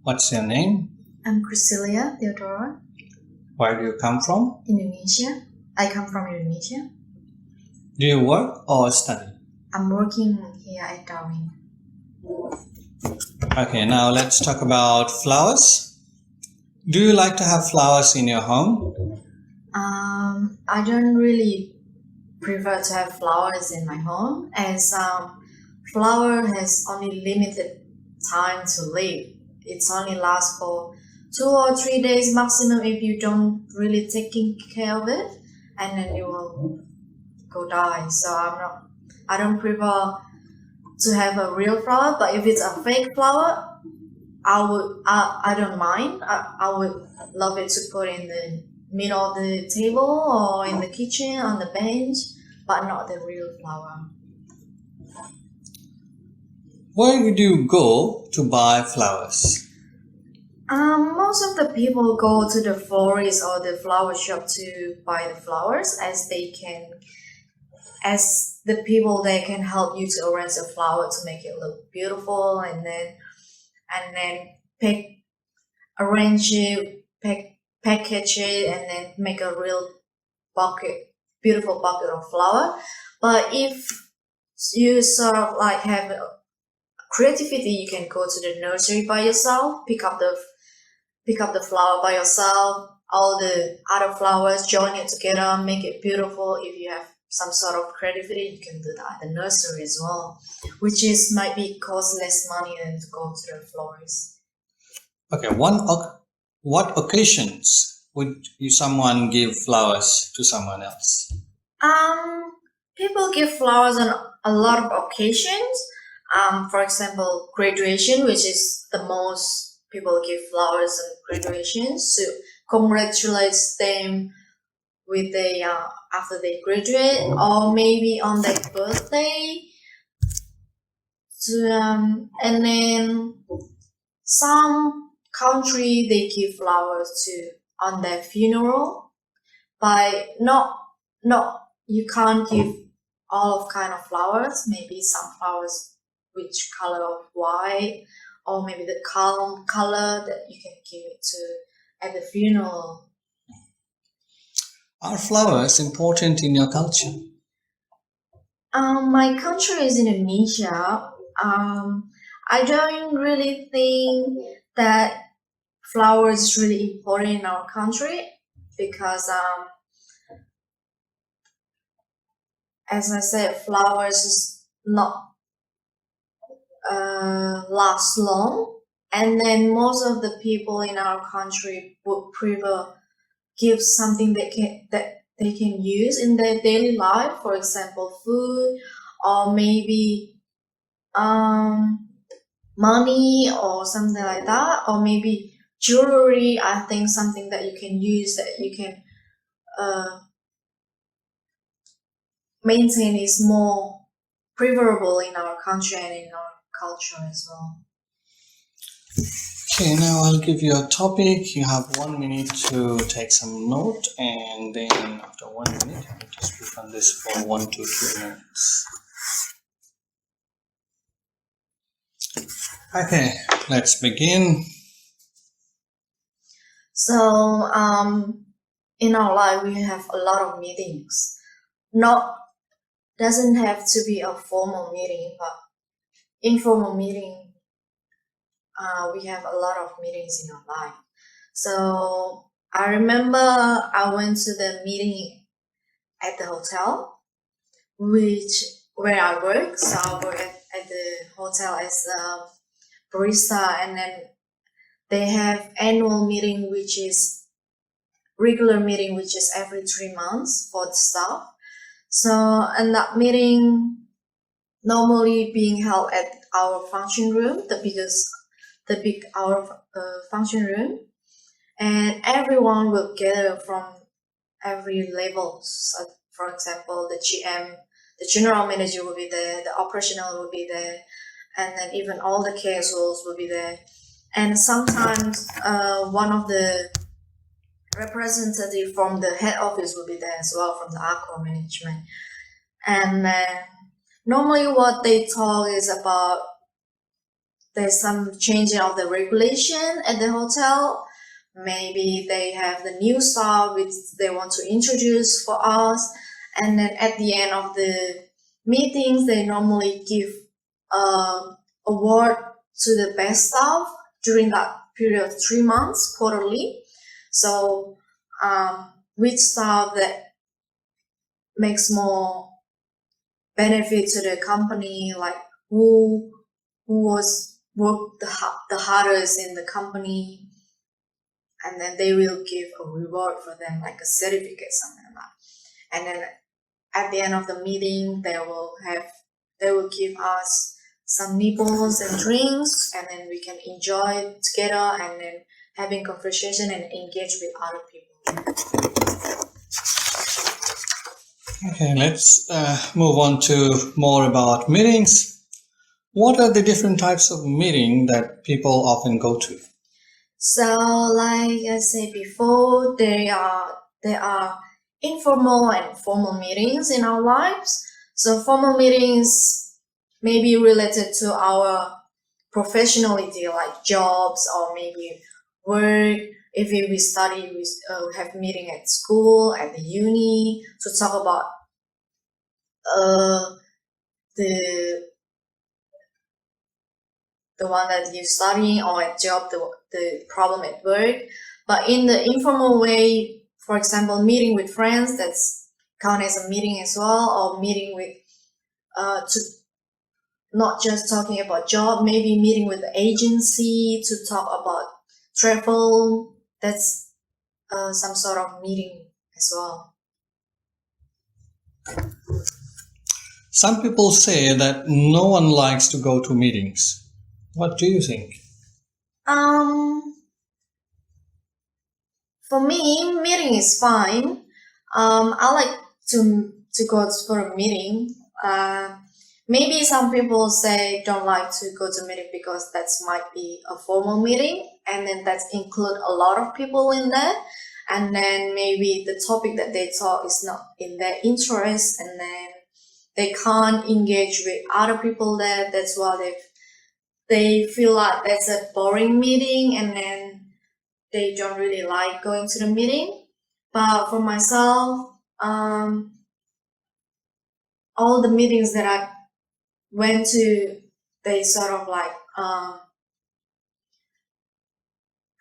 What's your name? I'm Aralia Theodora. Where do you come from? Indonesia. I come from Indonesia. Do you work or study? I'm working here at Darwin. Okay, now let's talk about flowers. Do you like to have flowers in your home? I don't really prefer to have flowers in my home, as flower has only limited time to live. It's only lasts for 2 or 3 days maximum if you don't really taking care of it, and then you will go die. So I don't prefer to have a real flower, but if it's a fake flower, I don't mind. I would love it to put in the middle of the table or in the kitchen on the bench, but not the real flower. Where would you go to buy flowers? Most of the people go to the florist or the flower shop to buy the flowers, as the people they can help you to arrange the flower to make it look beautiful, and then arrange it, package it, and then make a real beautiful bucket of flower. But if you sort of like have creativity, you can go to the nursery by yourself, pick up the flower by yourself, all the other flowers, join it together, make it beautiful. If you have some sort of creativity, you can do that at the nursery as well, which might cost less money than to go to the florist. Okay, what occasions would someone give flowers to someone else? People give flowers on a lot of occasions. For example, graduation, which is the most people give flowers on graduation to congratulate them with after they graduate, or maybe on their birthday. And then some country they give flowers to on their funeral, but not you can't give all of kind of flowers. Maybe some flowers which color of white, or maybe the calm color that you can give it to at the funeral. Are flowers important in your culture? My country is Indonesia. I don't really think that flowers is really important in our country, because as I said, flowers is not last long, and then most of the people in our country would prefer give something that they can use in their daily life, for example food, or maybe money or something like that, or maybe jewelry. I think something that you can use, that you can maintain, is more preferable in our country and in our culture as well. Okay, now I'll give you a topic. You have 1 minute to take some note, and then after 1 minute, you need to speak on this for 1 to 2 minutes. Okay, let's begin. So, in our life, we have a lot of meetings. Doesn't have to be a formal meeting, but informal meeting. We have a lot of meetings in our life. So I remember I went to the meeting at the hotel, where I work. So I work at the hotel as a barista, and then they have annual meeting, which is regular meeting, which is every 3 months for the staff. So, and that meeting normally being held at our function room, our function room, and everyone will gather from every level. So, for example, the GM, the general manager will be there, the operational will be there, and then even all the casuals will be there. And sometimes one of the representative from the head office will be there as well, from the ACO management. And normally what they talk is about there's some changing of the regulation at the hotel. Maybe they have the new stuff which they want to introduce for us. And then at the end of the meetings, they normally give award to the best staff during that period of 3 months quarterly. So which staff that makes more benefit to the company, like who was worked the hardest in the company, and then they will give a reward for them, like a certificate, something like that. And then at the end of the meeting, they will give us some nibbles and drinks, and then we can enjoy together and then having conversation and engage with other people. Okay, let's move on to more about meetings. What are the different types of meeting that people often go to? So, like I said before, there are informal and formal meetings in our lives. So, formal meetings may be related to our professionality, like jobs or maybe work. If we study, we have meeting at school, at the uni, to talk about the one that you're studying, or at job, the problem at work. But in the informal way, for example, meeting with friends, that's count as a meeting as well, or meeting with to not just talking about job, maybe meeting with the agency to talk about travel. That's some sort of meeting as well. Some people say that no one likes to go to meetings. What do you think? For me, meeting is fine. I like to go for a meeting. Maybe some people say don't like to go to meeting because that might be a formal meeting, and then that include a lot of people in there, and then maybe the topic that they talk is not in their interest, and then they can't engage with other people there. That's why they feel like that's a boring meeting, and then they don't really like going to the meeting. But for myself, all the meetings that I went to, they sort of like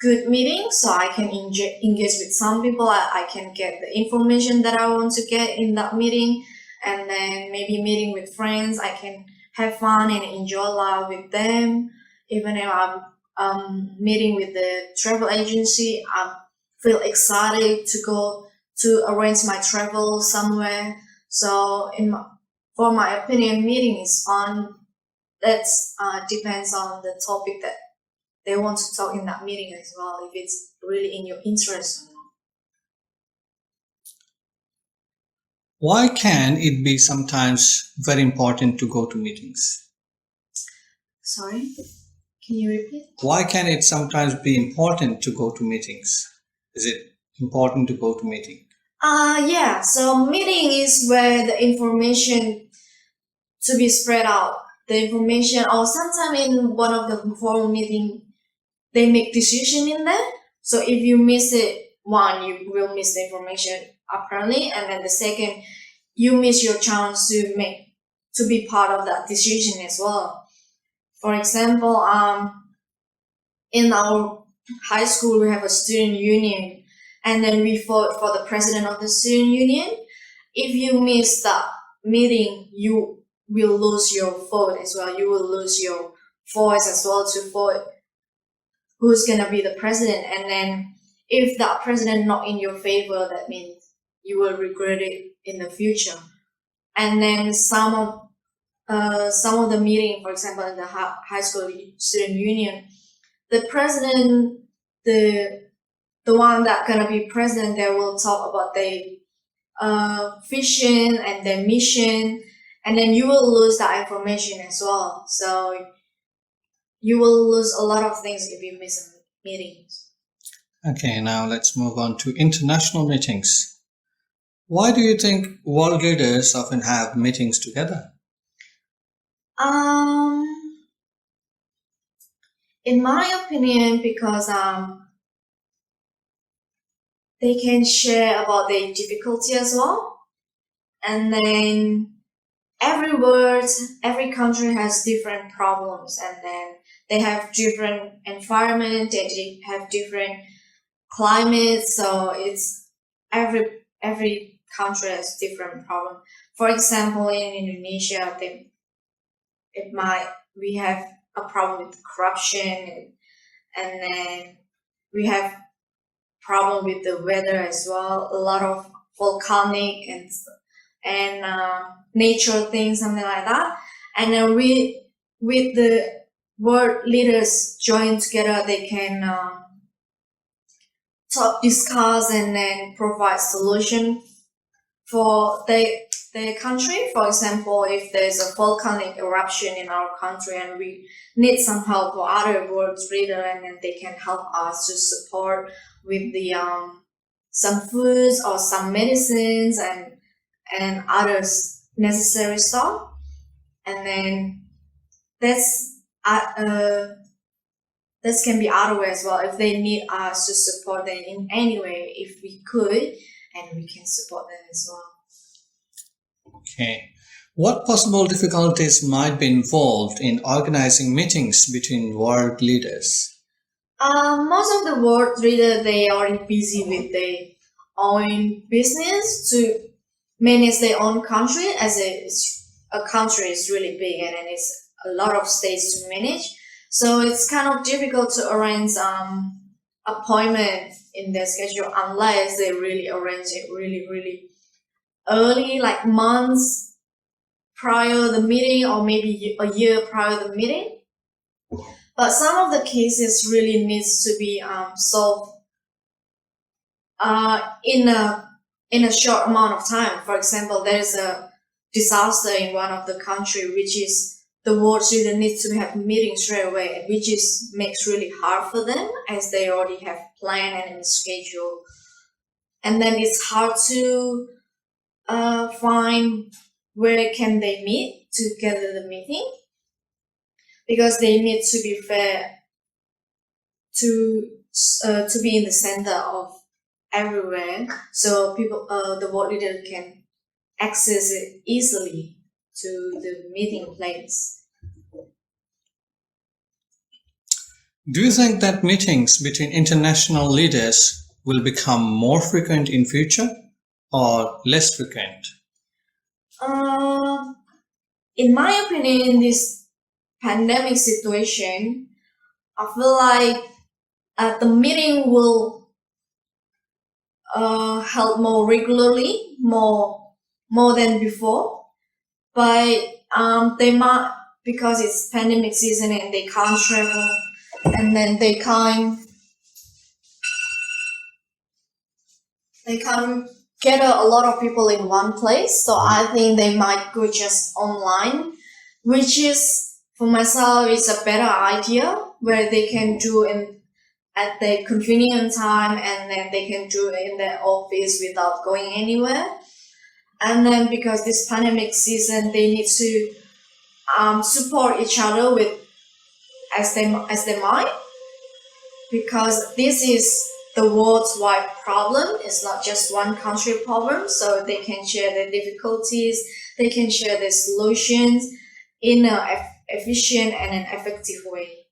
good meetings, so I can engage with some people. I can get the information that I want to get in that meeting, and then maybe meeting with friends, I can have fun and enjoy life with them. Even if I'm meeting with the travel agency, I feel excited to go to arrange my travel somewhere. So for my opinion, meeting is fun. That depends on the topic that they want to talk in that meeting as well, if it's really in your interest or not. Why can it be sometimes very important to go to meetings? Sorry, can you repeat? Why can it sometimes be important to go to meetings? Is it important to go to meeting? Yeah, so meeting is where the information to be spread out. The information, or sometimes in one of the formal meeting, they make decision in there. So if you miss it, one, you will miss the information apparently, and then the second, you miss your chance to be part of that decision as well. For example, in our high school, we have a student union, and then we vote for the president of the student union. If you miss that meeting, you will lose your vote as well. You will lose your voice as well to vote who's gonna be the president. And then if that president not in your favor, that means you will regret it in the future. And then some of the meeting, for example, in the high school student union, the president, the one that gonna be president, they will talk about their vision and their mission, and then you will lose that information as well. So you will lose a lot of things if you miss meetings. Okay, now let's move on to international meetings. Why do you think world leaders often have meetings together? In my opinion, because they can share about their difficulty as well, and then every country has different problems, and then they have different environment, they have different climate, so it's every country has different problem. For example, in Indonesia, we have a problem with corruption, and then we have problem with the weather as well. A lot of volcanic and nature things, something like that. And then with the world leaders join together, they can talk, discuss, and then provide solution for their country. For example, if there's a volcanic eruption in our country and we need some help for other world leader, and then they can help us to support with the some foods or some medicines and others necessary stuff. And then that's this can be other way as well. If they need us to support them in any way, if we could, and we can support them as well. Okay. What possible difficulties might be involved in organizing meetings between world leaders? Most of the world leaders, they are already busy with their own business to manage their own country, as a country is really big and then it's a lot of states to manage. So it's kind of difficult to arrange appointment in their schedule unless they really arrange it really early, like months prior the meeting or maybe a year prior the meeting. But some of the cases really needs to be solved in a short amount of time. For example, there's a disaster in one of the country, which is the world leader needs to have meetings straight away, which makes really hard for them as they already have plan and schedule. And then it's hard to find where can they meet to gather the meeting, because they need to be fair to be in the center of everywhere, so people the world leader can access it easily to the meeting place. Do you think that meetings between international leaders will become more frequent in future or less frequent? In my opinion, in this pandemic situation, I feel like the meeting will held more regularly, more than before. But they might, because it's pandemic season and they can't travel, and then they can't gather a lot of people in one place. So I think they might go just online, which is, for myself, is a better idea, where they can do at their convenient time, and then they can do it in their office without going anywhere. And then because this pandemic season, they need to support each other with as they might, because this is the world's wide problem. It's not just one country problem, so they can share their difficulties, they can share their solutions in an efficient and an effective way.